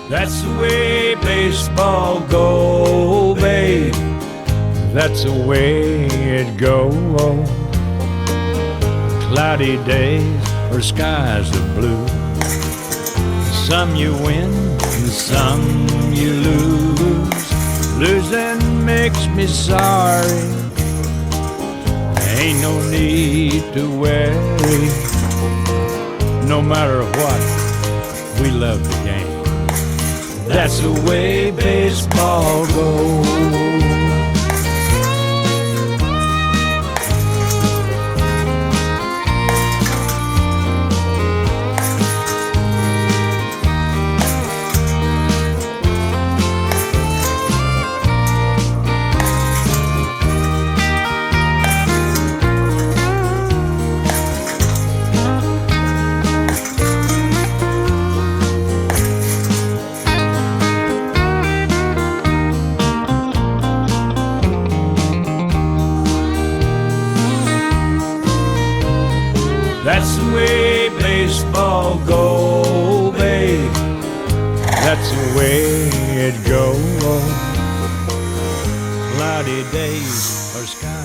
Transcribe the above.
That's the way baseball go, babe. That's the way it goes. Cloudy days or skies of blue. Some you win and some you lose. Losing makes me sorry. Ain't no need to worry. No matter what, we love the game. That's the way baseball goes. That's the way baseball go, babe. That's the way it goes. Cloudy days or skies